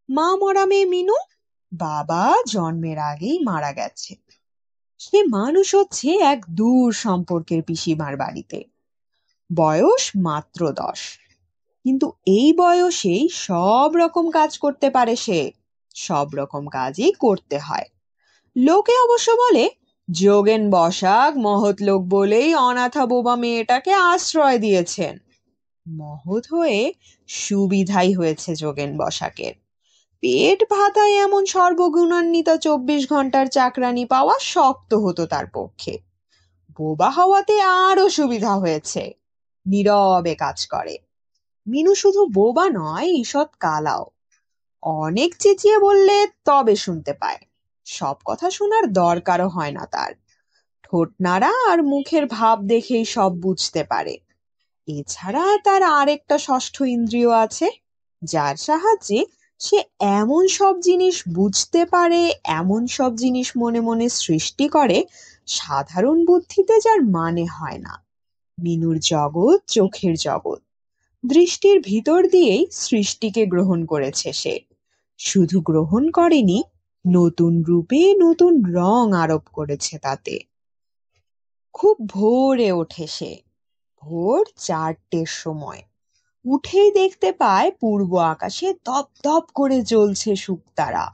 মা মরা মেয়ে মিনু, বাবা জন্মের আগেই মারা গেছে। সে মানুষ হচ্ছে এক দূর সম্পর্কের পিসিমার বাড়িতে। বয়স মাত্র 10, কিন্তু এই বয়সেই সব রকম কাজ করতে পারে সে। সব রকম কাজই করতে হয়। লোকে অবশ্য বলে যোগেন বসাক মহৎ লোক বলেই অনাথা বোবা মেয়েটাকে আশ্রয় দিয়েছেন। মহৎ হয়ে সুবিধাই হয়েছে যোগেন বসাকের। পেট ভাতায় এমন সর্বগুণান্বিত 24 ঘন্টার চাকরানি পাওয়া শক্ত হতো তার পক্ষে। বোবা হওয়াতে আরো সুবিধা হয়েছে, নীরবে কাজ করে। মিনু শুধু বোবা নয়, ঈষৎ কালাও। অনেক চেঁচিয়ে বললে তবে শুনতে পায়। সব কথা শোনার দরকারও হয় না তার। ঠোঁট নাড়া আর মুখের ভাব দেখেই সব বুঝতে পারে। এছাড়া তার আরেকটা ষষ্ঠ ইন্দ্রিয় আছে, যার সাহায্যে সে এমন সব জিনিস বুঝতে পারে, এমন সব জিনিস মনে মনে সৃষ্টি করে, সাধারণ বুদ্ধিতে যার মানে হয় না। মিনুর জগৎ চোখের জগৎ। দৃষ্টির ভিতর দিয়েই সৃষ্টিকে গ্রহণ করেছে সে। শুধু গ্রহণ করেনি, নতুন রূপে নতুন রং আরোপ করেছে তাতে। খুব ভোরে ওঠে সে, ভোর 4টের সময়। উঠেই দেখতে পায় পূর্ব আকাশে দপ দপ করে জ্বলছে শুকতারা।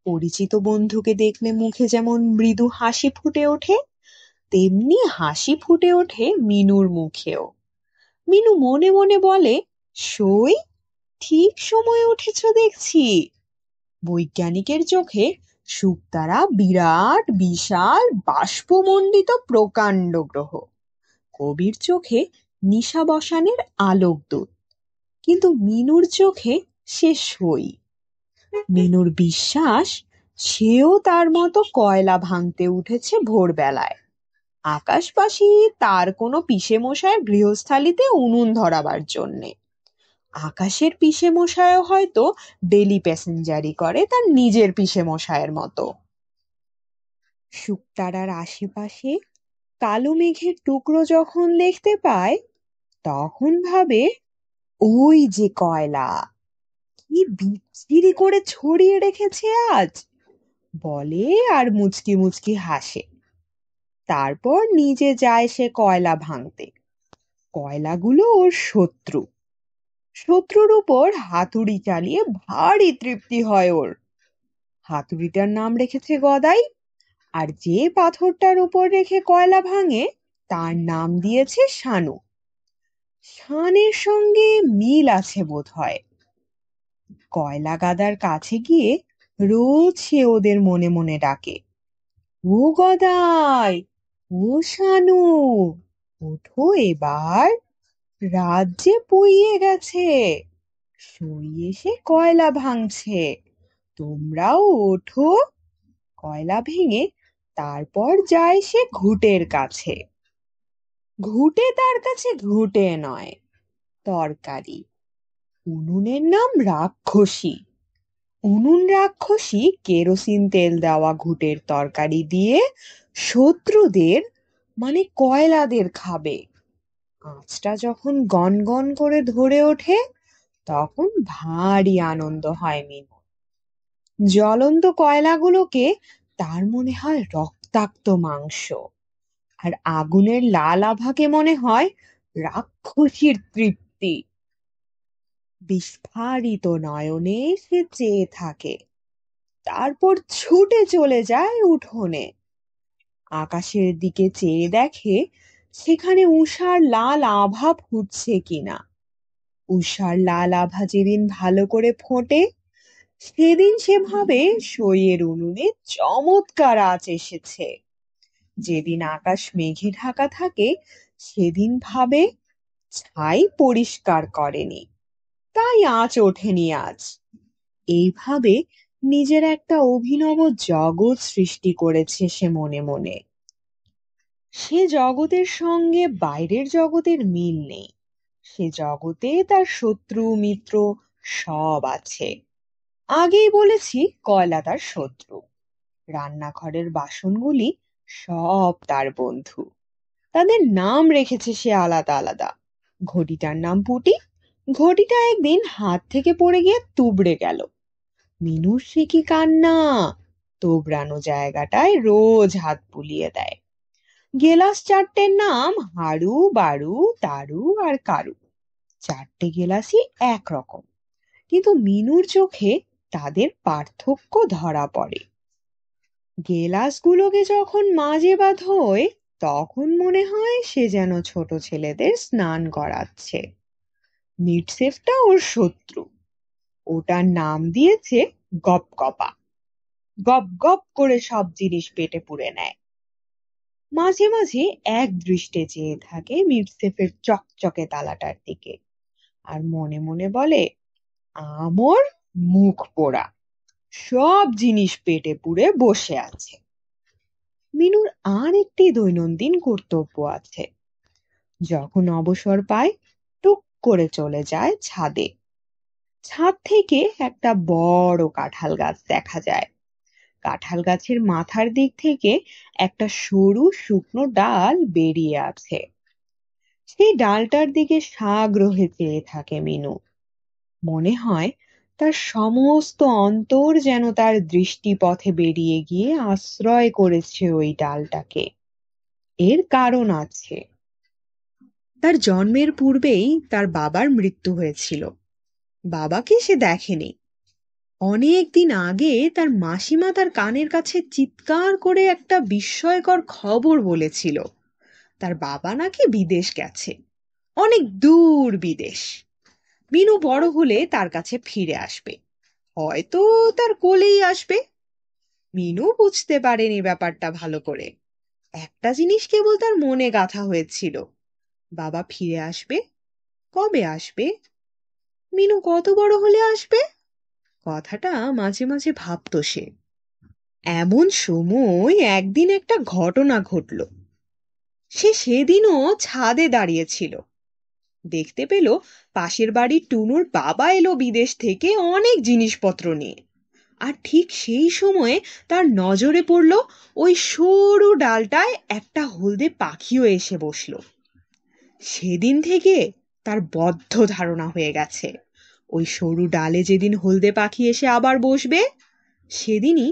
পরিচিত বন্ধুকে দেখলে মুখে যেমন মৃদু হাসি ফুটে ওঠে, তেমনি হাসি ফুটে ওঠে মিনুর মুখেও। মিনু মনে মনে বলে, সই, ঠিক সময়ে উঠেছ দেখছি। বৈজ্ঞানিকের চোখে শুকতারা বিরাট বিশাল বাষ্পমণ্ডিত প্রকাণ্ড গ্রহ। কবির চোখে নিশাবসানের আলোকদূত। কিন্তু মিনুর চোখে সে সই। মিনুর বিশ্বাস, সেও তার মতো কয়লা ভাঙতে উঠেছে ভোরবেলায়। আকাশবাসী তার কোনো পিসে মশায়ের গৃহস্থালিতে উনুন ধরাবার জন্যে। আকাশের পিসে মশায়ও হয়তো ডেলি প্যাসেঞ্জারি করে তার নিজের পিসে মশায়ের মতো। শুকতারার আশেপাশে কালো মেঘের টুকরো যখন দেখতে পায়, তখন ভাবে, ওই যে কয়লা, কি বিচ্ছিরি করে ছড়িয়ে রেখেছে আজ, বলে আর মুচকি মুচকি হাসে। তারপর নিজে যায় সে কয়লা ভাঙতে। কয়লাগুলো ওর শত্রু। শত্রুর উপর হাতুড়ি চালিয়ে ভারী তৃপ্তি হয় ওর। হাতুড়িটার নাম রেখেছে গদাই, আর যে পাথরটার উপর রেখে কয়লা ভাঙে তার নাম দিয়েছে শানু। শানের সঙ্গে মিল আছে বোধ হয়। কয়লা গাদার কাছে গিয়ে রোজ সে ওদের মনে মনে ডাকে, ও গদাই, ও শানু, ওঠো এবার, রাত যে পুইয়ে গেছে, সই এসে কয়লা ভাঙছে, তোমরাও ওঠো। কয়লা ভেঙে তারপর যায় সে ঘুঁটের কাছে। ঘুঁটে তার কাছে ঘুঁটে নয়, তরকারি। উনুনের নাম রাক্ষসী। উনুন রাক্ষসী কেরোসিন তেল দেওয়া ঘুঁটের তরকারি দিয়ে শত্রুদের, মানে কয়লাদের খাবে। আঁচটা যখন গনগন করে ধরে ওঠে, তখন ভারী আনন্দ হয় মিনু। জ্বলন্ত কয়লাগুলোকে তার মনে হয় রক্তাক্ত মাংস, আর আগুনের লাল আভাকে মনে হয় রাক্ষসীর তৃপ্তি। বিস্ফারিত নয়নে সে চেয়ে থাকে, তারপর ছুটে চলে যায় উঠোনে। আকাশের দিকে চেয়ে দেখে সেখানে ঊষার লাল আভা ফুটছে কিনা। ঊষার লাল আভা যেদিন ভালো করে ফোটে, সেদিন সে ভাবে সইয়ের উনুনে চমৎকার আঁচ এসেছে। যেদিন আকাশ মেঘে ঢাকা থাকে, সেদিন ভাবে ছাই পরিষ্কার করেনি, তাই আঁচ ওঠেনি আজ। এইভাবে নিজের একটা অভিনব জগৎ সৃষ্টি করেছে সে মনে মনে। সে জগতের সঙ্গে বাইরের জগতের মিল নেই। সে জগতে তার শত্রু মিত্র সব আছে। আগেই বলেছি কয়লা তার শত্রু। রান্নাঘরের বাসনগুলি সব তার বন্ধু। তাদের নাম রেখেছে সে আলাদা আলাদা। ঘটিটার নাম পুটি। ঘটিটা একদিন হাত থেকে পড়ে গিয়ে তুবড়ে গেল। মিনুর সে কি কান্না! তোবড়ানো জায়গাটায় রোজ হাত বুলিয়ে দেয়। গেলাস চারটের নাম হারু, বারু, তারু আর কারু। চারটে গেলাসই একরকম, কিন্তু মিনুর চোখে তাদের পার্থক্য ধরা পড়ে। গেলাসগুলোকে যখন মাজে বা ধোয়, তখন মনে হয় সে যেন ছোট ছেলেদের স্নান করাচ্ছে। মিটসেফটা ওর শত্রু। ওটার নাম দিয়েছে গপগপা। গপ গপ করে সব জিনিস পেটে পুরে নেয়। মাঝে মাঝে এক দৃষ্টে চেয়ে থাকে মিটসেফের চকচকে তালাটার দিকে, আর মনে মনে বলে, আমর মুখ পোড়া, সব জিনিস পেটে পুরে বসে আছে। মিনুর আর একটি দৈনন্দিন কর্তব্য আছে। যখন অবসর পায়, টুক করে চলে যায় ছাদে। ছাদ থেকে একটা বড় কাঁঠাল গাছ দেখা যায়। কাঁঠাল গাছের মাথার দিক থেকে একটা সরু শুকনো ডাল বেরিয়ে আছে। সেই ডালটার দিকে সাগ্রহে চেয়ে থাকে মিনু। মনে হয় তার সমস্ত অন্তর যেন তার দৃষ্টিপথে বেরিয়ে গিয়ে আশ্রয় করেছে ওই ডালটাকে। এর কারণ আছে। তার জন্মের পূর্বেই তার বাবার মৃত্যু হয়েছিল। বাবাকে সে দেখেনি। অনেক দিন আগে তার মাসিমা তার কানের কাছে চিৎকার করে একটা বিস্ময়কর খবর বলেছিল। তার বাবা নাকি বিদেশ গেছে, অনেক দূর বিদেশ। মিনু বড় হলে তার কাছে ফিরে আসবে, হয়তো তার কোলেই আসবে। মিনু বুঝতে পারেনি ব্যাপারটা ভালো করে। একটা জিনিস কেবল তার মনে গাঁথা হয়েছিল, বাবা ফিরে আসবে। কবে আসবে? মিনু কত বড় হলে আসবে? কথাটা মাঝে মাঝে ভাবতো সে। এমন সময় একদিন একটা ঘটনা ঘটল। সে সেদিনও ছাদে দাঁড়িয়েছিল। দেখতে পেল পাশের বাড়ির টুনুর বাবা এলো বিদেশ থেকে অনেক জিনিসপত্র নিয়ে। আর ঠিক সেই সময়ে তার নজরে পড়ল ওই সরু ডালটায় একটা হলদে পাখিও এসে বসলো। সেদিন থেকে তার বদ্ধ ধারণা হয়ে গেছে, ওই সরু ডালে যেদিন হলদে পাখি এসে আবার বসবে, সেদিনই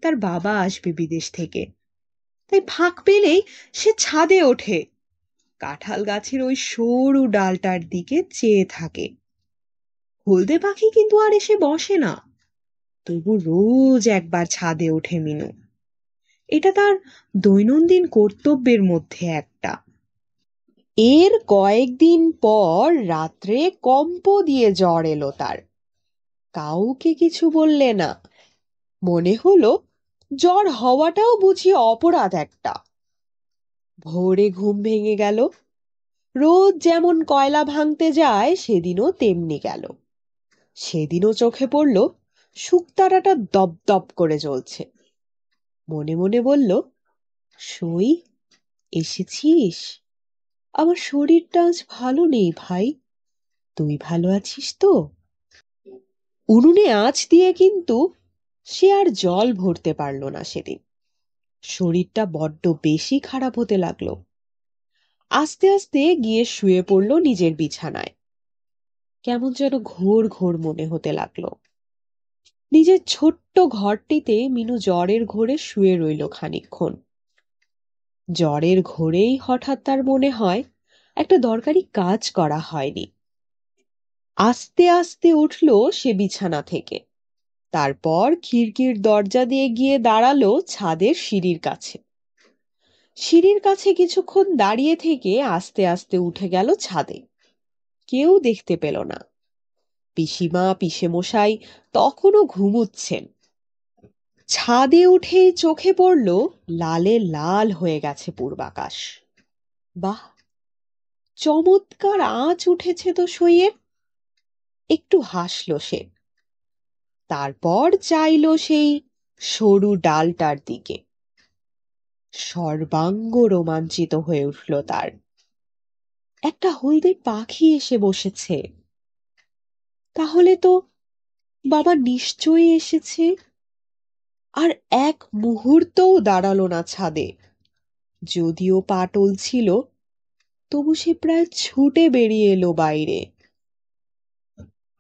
তার বাবা আসবে বিদেশ থেকে। তাই ফাঁক পেলেই সে ছাদে ওঠে, কাঁঠাল গাছের ওই সরু ডালটার দিকে চেয়ে থাকে। হলদে পাখি কিন্তু আর এসে বসে না, তবু রোজ একবার ছাদে ওঠে মিনু। এটা তার দৈনন্দিন কর্তব্যের মধ্যে একটা। এর কয়েকদিন পর রাত্রে কম্প দিয়ে জ্বর এলো তার। কাউকে কিছু বললে না। মনে হলো জ্বর হওয়াটাও বুঝি অপরাধ একটা। ভোরে ঘুম ভেঙে গেল। রোজ যেমন কয়লা ভাঙতে যায় সেদিনও তেমনি গেল। সেদিনও চোখে পড়ল শুকতারাটা দপদপ করে জ্বলছে। মনে মনে বলল, সই, এসেছিস? আমার শরীরটা আজ ভালো নেই ভাই, তুই ভালো আছিস তো? উনুনে আঁচ দিয়ে কিন্তু সে আর জল ভরতে পারল না সেদিন। শরীরটা বড্ড বেশি খারাপ হতে লাগলো। আস্তে আস্তে গিয়ে শুয়ে পড়ল নিজের বিছানায়। কেমন যেন ঘোর ঘোর মনে হতে লাগলো। নিজের ছোট্ট ঘরটিতে মিনু জ্বরের ঘোরে শুয়ে রইল খানিকক্ষণ। জ্বরের ঘোরেই হঠাৎ তার মনে হয় একটা দরকারি কাজ করা হয়নি। আস্তে আস্তে উঠল সে বিছানা থেকে। তারপর খিড়কির দরজা দিয়ে গিয়ে দাঁড়ালো ছাদের সিঁড়ির কাছে। সিঁড়ির কাছে কিছুক্ষণ দাঁড়িয়ে থেকে আস্তে আস্তে উঠে গেল ছাদে। কেউ দেখতে পেল না। পিসিমা পিসেমশাই তখনও ঘুমুচ্ছেন। ছাদে উঠে চোখে পড়ল লালে লাল হয়ে গেছে পূর্বাকাশ। বাহ, চমৎকার আঁচ উঠেছে তো সইয়ের। একটু হাসল সে। তারপর চাইল সেই সরু ডালটার দিকে। সর্বাঙ্গ রোমাঞ্চিত হয়ে উঠল তার। একটা হলদে পাখি এসে বসেছে। তাহলে তো বাবা নিশ্চয়ই এসেছে। আর এক মুহূর্তও দাঁড়ালো না ছাদে। যদিও পাটল ছিল, তবু সে প্রায় ছুটে বেরিয়ে এলো বাইরে।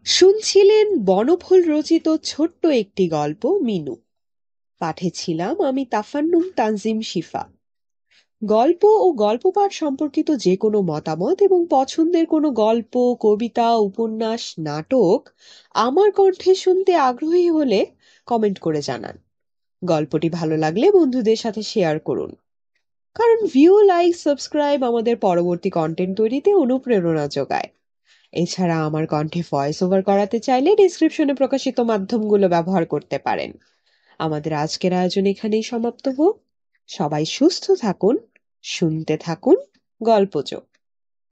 শুনছিলেন বনফুল রচিত ছোট্ট একটি গল্প মিনু। পাঠে ছিলাম আমি তাফান্নুম তানজিম শিফা। গল্প ও গল্প পাঠ সম্পর্কিত যে কোনো মতামত এবং পছন্দের কোনো গল্প, কবিতা, উপন্যাস, নাটক আমার কণ্ঠে শুনতে আগ্রহী হলে কমেন্ট করে জানান। গল্পটি ভালো লাগলে বন্ধুদের সাথে শেয়ার করুন, কারণ ভিউ, লাইক, সাবস্ক্রাইব আমাদের পরবর্তী কন্টেন্ট তৈরিতে অনুপ্রেরণা যোগায়। এছাড়া আমার কণ্ঠে ভয়েস ওভার করাতে চাইলে ডেসক্রিপশনে প্রকাশিত মাধ্যমগুলো ব্যবহার করতে পারেন। আমাদের আজকের আয়োজন এখানেই সমাপ্ত হোক। সবাই সুস্থ থাকুন, শুনতে থাকুন গল্পজ।